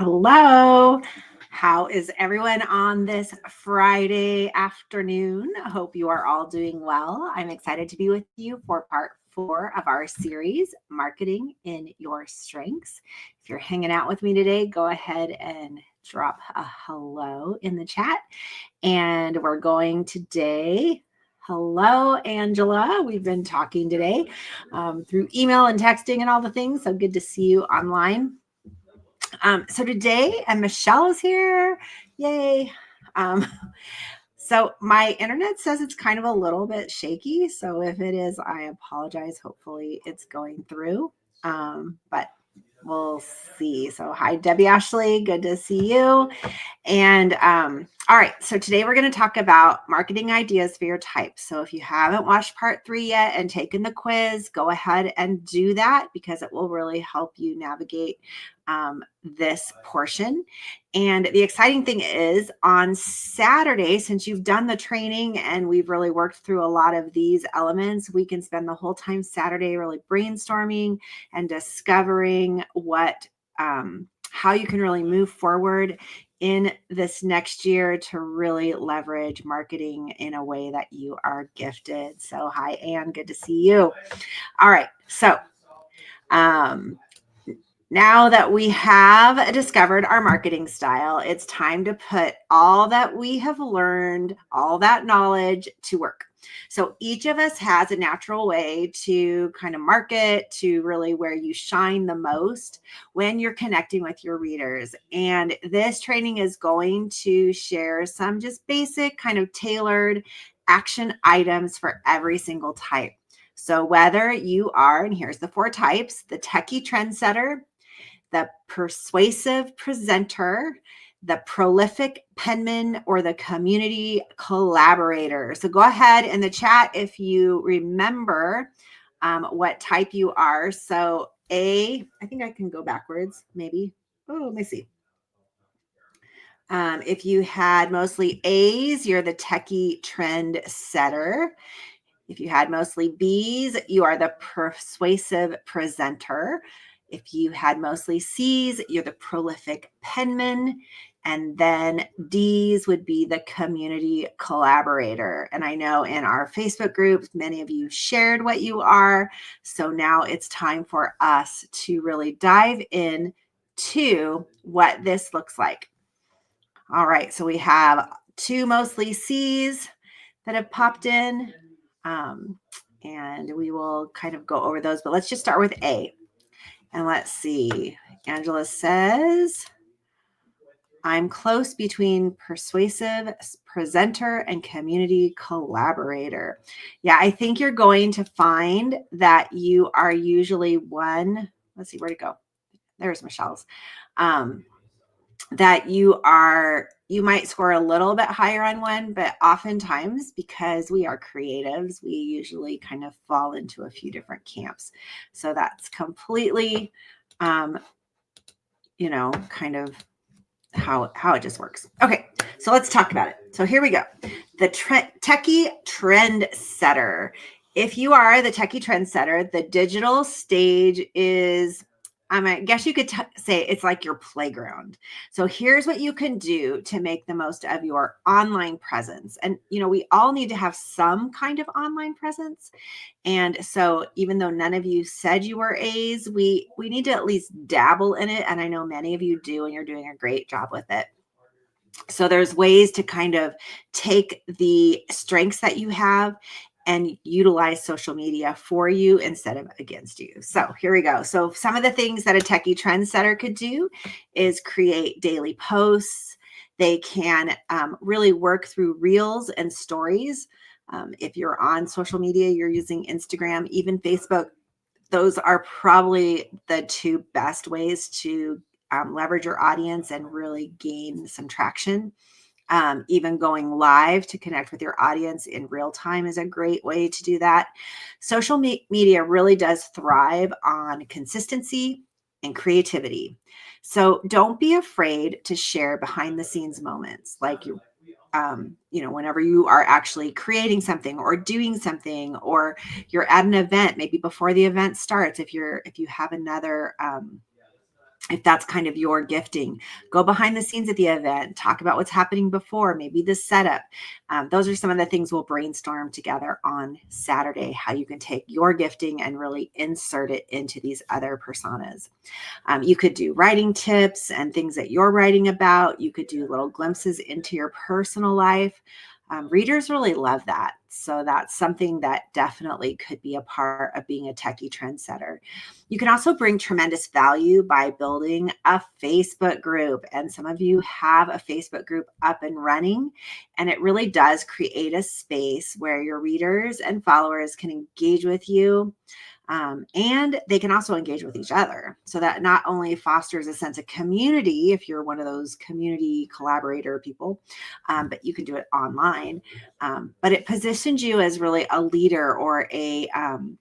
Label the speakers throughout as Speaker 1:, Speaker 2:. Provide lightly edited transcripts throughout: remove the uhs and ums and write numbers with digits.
Speaker 1: Hello. How is everyone on this Friday afternoon? I hope you are all doing well. I'm excited to be with you for part 4 of our series, Marketing in Your Strengths. If you're hanging out with me today, go ahead and drop a hello in the chat. And we're going today. Hello, Angela. We've been talking today through email and texting and all the things. So good to see you online. So today, and Michelle is here. Yay. So my internet says it's kind of a little bit shaky. So if it is, I apologize. Hopefully it's going through. But we'll see. So hi, Debbie Ashley. Good to see you. And all right, so today we're going to talk about marketing ideas for your types. So if you haven't watched part 3 yet and taken the quiz, go ahead and do that because it will really help you navigate this portion. And the exciting thing is on Saturday, since you've done the training and we've really worked through a lot of these elements, we can spend the whole time Saturday really brainstorming and discovering what how you can really move forward in this next year to really leverage marketing in a way that you are gifted. So hi, Anne, good to see you. All right, so now that we have discovered our marketing style, it's time to put all that we have learned, all that knowledge to work. So each of us has a natural way to kind of market, to really where you shine the most when you're connecting with your readers. And this training is going to share some just basic kind of tailored action items for every single type. So whether you are, and here's the 4 types, the techie trendsetter, the persuasive presenter, the prolific penman, or the community collaborator. So go ahead in the chat if you remember what type you are. So I think I can go backwards, maybe. Oh, let me see. If you had mostly A's, you're the techie trend setter. If you had mostly B's, you are the persuasive presenter. If you had mostly C's, you're the prolific penman. And then D's would be the community collaborator. And I know in our Facebook group, many of you shared what you are. So now it's time for us to really dive in to what this looks like. All right, so we have 2 mostly C's that have popped in. And we will kind of go over those, but let's just start with A. And let's see. Angela says, I'm close between persuasive presenter and community collaborator. Yeah, I think you're going to find that you are usually one. Let's see, where'd it go? There's Michelle's. That you might score a little bit higher on one, but oftentimes because we are creatives, we usually kind of fall into a few different camps. So that's completely, kind of how it just works. Okay, so let's talk about it. So here we go. The techie trend setter. If you are the techie trend setter, the digital stage is, I guess you could say it's like your playground. So here's what you can do to make the most of your online presence. And, we all need to have some kind of online presence. And so even though none of you said you were A's, we need to at least dabble in it. And I know many of you do, and you're doing a great job with it. So there's ways to kind of take the strengths that you have and utilize social media for you instead of against you. So here we go. So some of the things that a techie trendsetter could do is create daily posts. They can really work through reels and stories. If you're on social media, you're using Instagram, even Facebook, those are probably the 2 best ways to leverage your audience and really gain some traction. Even going live to connect with your audience in real time is a great way to do that. Social media really does thrive on consistency and creativity. So don't be afraid to share behind the scenes moments like whenever you are actually creating something or doing something, or you're at an event, maybe before the event starts, if you have another if that's kind of your gifting, go behind the scenes at the event, talk about what's happening before, maybe the setup. Those are some of the things we'll brainstorm together on Saturday, how you can take your gifting and really insert it into these other personas. You could do writing tips and things that you're writing about. You could do little glimpses into your personal life. Readers really love that. So that's something that definitely could be a part of being a techie trendsetter. You can also bring tremendous value by building a Facebook group. And some of you have a Facebook group up and running. And it really does create a space where your readers and followers can engage with you. And they can also engage with each other. So that not only fosters a sense of community, if you're one of those community collaborator people, but you can do it online. But it positions you as really a leader or an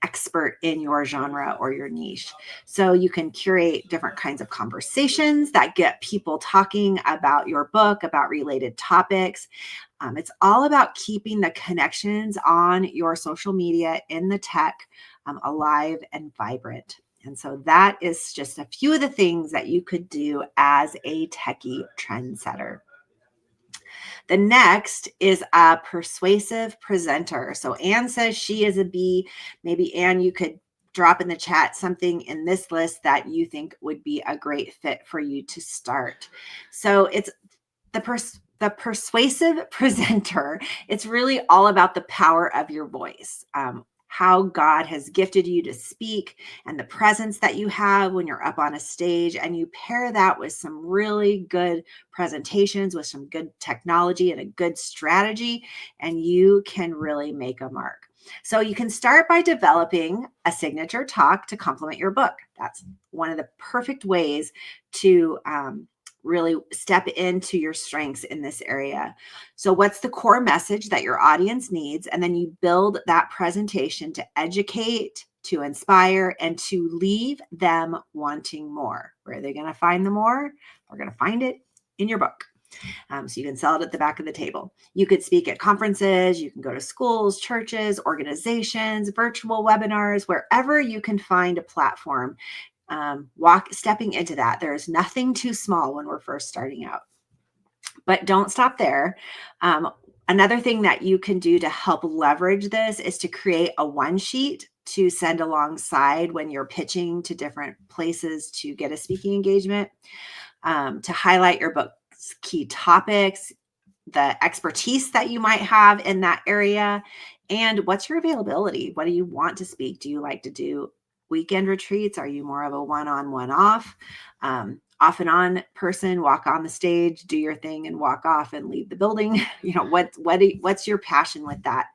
Speaker 1: expert in your genre or your niche. So you can curate different kinds of conversations that get people talking about your book, about related topics. It's all about keeping the connections on your social media in the tech alive and vibrant. And so that is just a few of the things that you could do as a techie trendsetter. The next is a persuasive presenter. So Anne says she is a B. Maybe Anne, you could drop in the chat something in this list that you think would be a great fit for you to start. So it's the persuasive presenter. It's really all about the power of your voice. How God has gifted you to speak and the presence that you have when you're up on a stage, and you pair that with some really good presentations, with some good technology and a good strategy, and you can really make a mark. So you can start by developing a signature talk to complement your book. That's one of the perfect ways to really step into your strengths in this area. So what's the core message that your audience needs? And then you build that presentation to educate, to inspire, and to leave them wanting more. Where are they going to find the more? We're going to find it in your book. So you can sell it at the back of the table. You could speak at conferences. You can go to schools, churches, organizations, virtual webinars, wherever you can find a platform. Stepping into that. There is nothing too small when we're first starting out. But don't stop there. Another thing that you can do to help leverage this is to create a one sheet to send alongside when you're pitching to different places to get a speaking engagement, to highlight your book's key topics, the expertise that you might have in that area, and what's your availability? What do you want to speak? Do you like to do weekend retreats? Are you more of a one-on, one-off? Off and on person, walk on the stage, do your thing, and walk off and leave the building. What's your passion with that?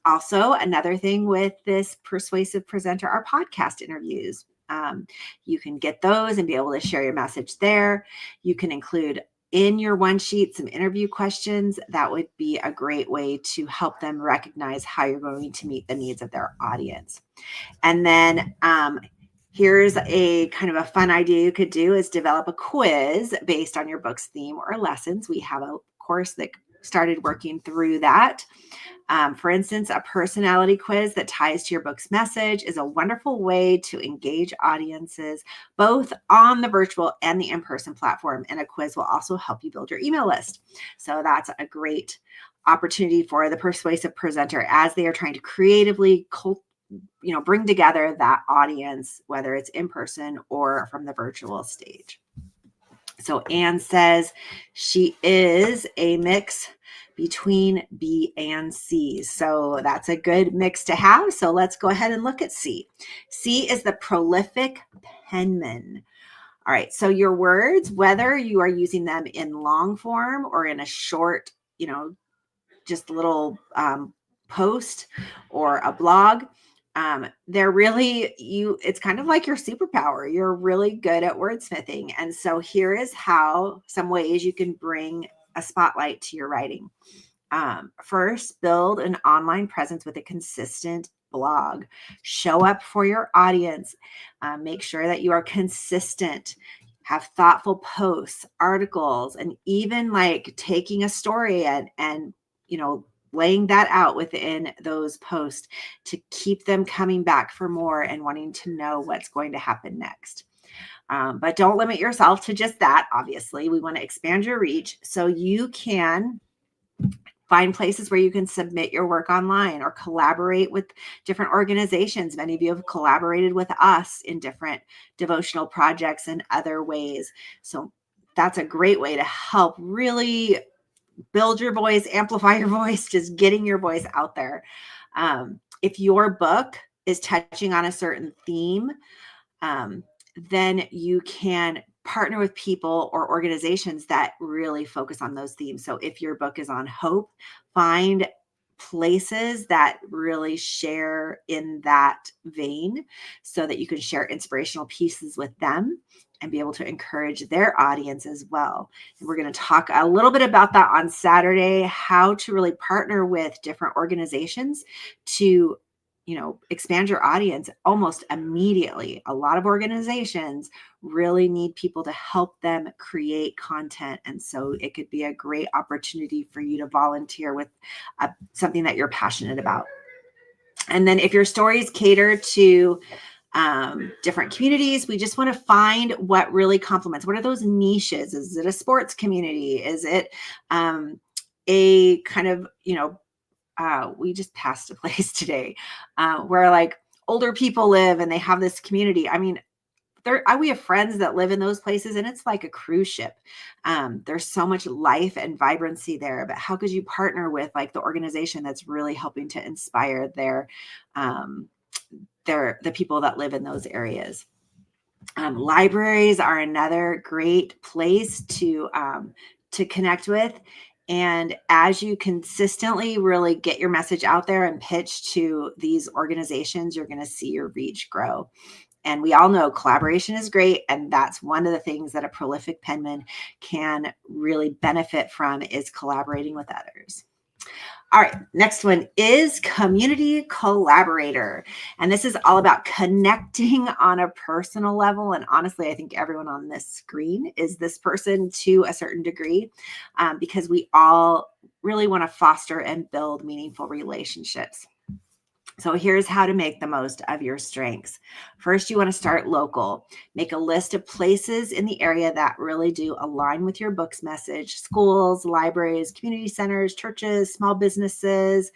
Speaker 1: Also, another thing with this persuasive presenter are podcast interviews. You can get those and be able to share your message there. You can include in your one sheet some interview questions. That would be a great way to help them recognize how you're going to meet the needs of their audience. And then here's a kind of a fun idea you could do is develop a quiz based on your book's theme or lessons. We have a course that started working through that. For instance, a personality quiz that ties to your book's message is a wonderful way to engage audiences, both on the virtual and the in-person platform. And a quiz will also help you build your email list. So that's a great opportunity for the persuasive presenter as they are trying to creatively bring together that audience, whether it's in person or from the virtual stage. So Anne says she is a mix between B and C. So that's a good mix to have. So let's go ahead and look at C. C is the prolific penman. All right. So your words, whether you are using them in long form or in a short, just a little post or a blog, they're really it's kind of like your superpower. You're really good at wordsmithing. And so here is some ways you can bring a spotlight to your writing. First, build an online presence with a consistent blog. Show up for your audience. Make sure that you are consistent. Have thoughtful posts, articles, and even like taking a story and laying that out within those posts to keep them coming back for more and wanting to know what's going to happen next. But don't limit yourself to just that. Obviously, we want to expand your reach so you can find places where you can submit your work online or collaborate with different organizations. Many of you have collaborated with us in different devotional projects and other ways. So that's a great way to help really build your voice, amplify your voice, just getting your voice out there. If your book is touching on a certain theme, then you can partner with people or organizations that really focus on those themes. So if your book is on hope, find places that really share in that vein so that you can share inspirational pieces with them and be able to encourage their audience as well. And we're going to talk a little bit about that on Saturday, how to really partner with different organizations to expand your audience almost immediately. A lot of organizations really need people to help them create content. And so it could be a great opportunity for you to volunteer with something that you're passionate about. And then if your stories cater to different communities, we just want to find what really complements. What are those niches? Is it a sports community? Is it a kind of, we just passed a place today where like older people live and they have this community. I mean, we have friends that live in those places and it's like a cruise ship. There's so much life and vibrancy there, but how could you partner with like the organization that's really helping to inspire the people that live in those areas? Libraries are another great place to connect with. And as you consistently really get your message out there and pitch to these organizations, you're going to see your reach grow. And we all know collaboration is great. And that's one of the things that a prolific penman can really benefit from is collaborating with others. All right, next one is community collaborator. And this is all about connecting on a personal level. And honestly, I think everyone on this screen is this person to a certain degree because we all really want to foster and build meaningful relationships. So here's how to make the most of your strengths. First, you want to start local. Make a list of places in the area that really do align with your book's message: schools, libraries, community centers, churches, small businesses,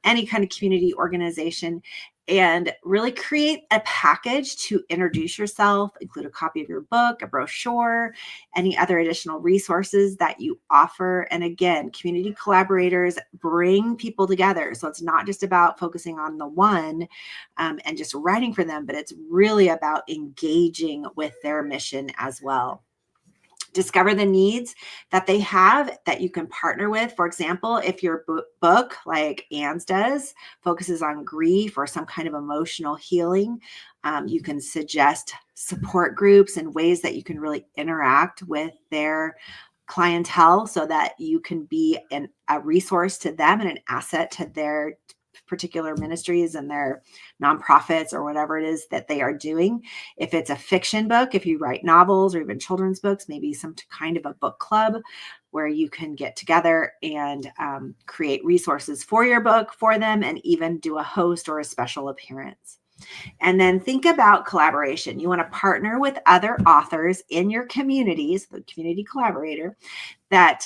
Speaker 1: any kind of community organization, and really create a package to introduce yourself, include a copy of your book, a brochure, any other additional resources that you offer. And again, community collaborators bring people together. So it's not just about focusing on the one and just writing for them, but it's really about engaging with their mission as well. Discover the needs that they have that you can partner with. For example, if your book, like Anne's does, focuses on grief or some kind of emotional healing, you can suggest support groups and ways that you can really interact with their clientele so that you can be a resource to them and an asset to their particular ministries and their nonprofits or whatever it is that they are doing. If it's a fiction book, if you write novels or even children's books, maybe some kind of a book club where you can get together and create resources for your book for them and even do a host or a special appearance. And then think about collaboration. You want to partner with other authors in your communities, the community collaborator that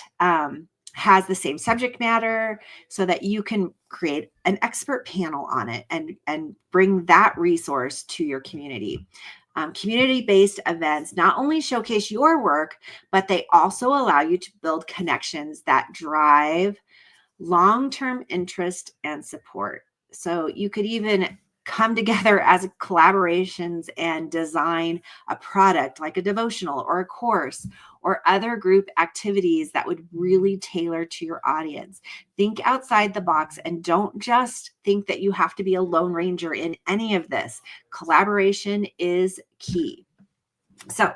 Speaker 1: has the same subject matter so that you can create an expert panel on it and bring that resource to your community. Community-based events not only showcase your work, but they also allow you to build connections that drive long-term interest and support. So you could even come together as collaborations and design a product like a devotional or a course or other group activities that would really tailor to your audience. Think outside the box and don't just think that you have to be a lone ranger in any of this. Collaboration is key. So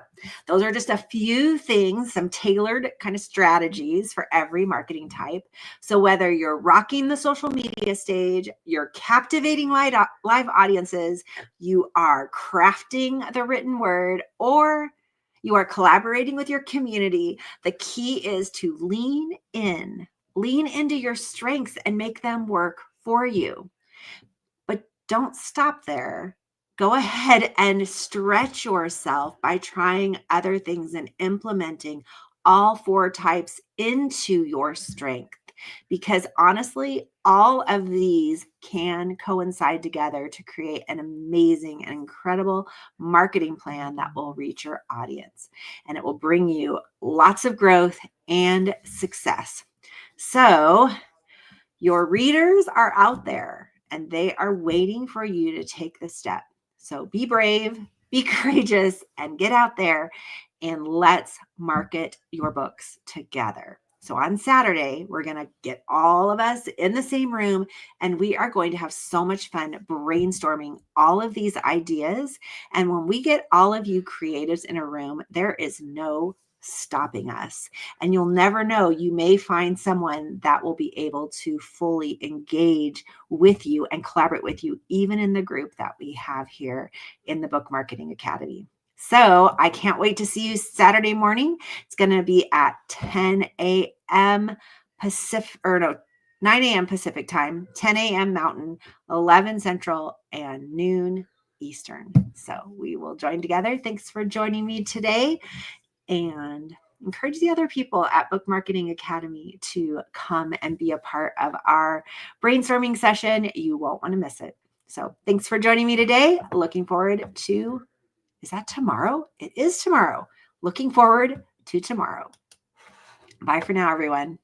Speaker 1: those are just a few things, some tailored kind of strategies for every marketing type. So whether you're rocking the social media stage, you're captivating live audiences, you are crafting the written word, or you are collaborating with your community, the key is to lean into your strengths and make them work for you. But don't stop there. go ahead and stretch yourself by trying other things and implementing all 4 types into your strength. Because honestly, all of these can coincide together to create an amazing and incredible marketing plan that will reach your audience, and it will bring you lots of growth and success. So, your readers are out there and they are waiting for you to take the step. So be brave, be courageous, and get out there and let's market your books together. So on Saturday, we're going to get all of us in the same room and we are going to have so much fun brainstorming all of these ideas. And when we get all of you creatives in a room, there is no stopping us. And you'll never know, you may find someone that will be able to fully engage with you and collaborate with you, even in the group that we have here in the Book Marketing Academy. So I can't wait to see you Saturday morning. It's going to be at 10 a.m. Pacific, or no, 9 a.m. Pacific time, 10 a.m. Mountain, 11 Central, and noon Eastern. So we will join together. Thanks for joining me today, and encourage the other people at Book Marketing Academy to come and be a part of our brainstorming session. You won't want to miss it. So thanks for joining me today. Looking forward to, is that tomorrow? It is tomorrow. Looking forward to tomorrow. Bye for now, everyone.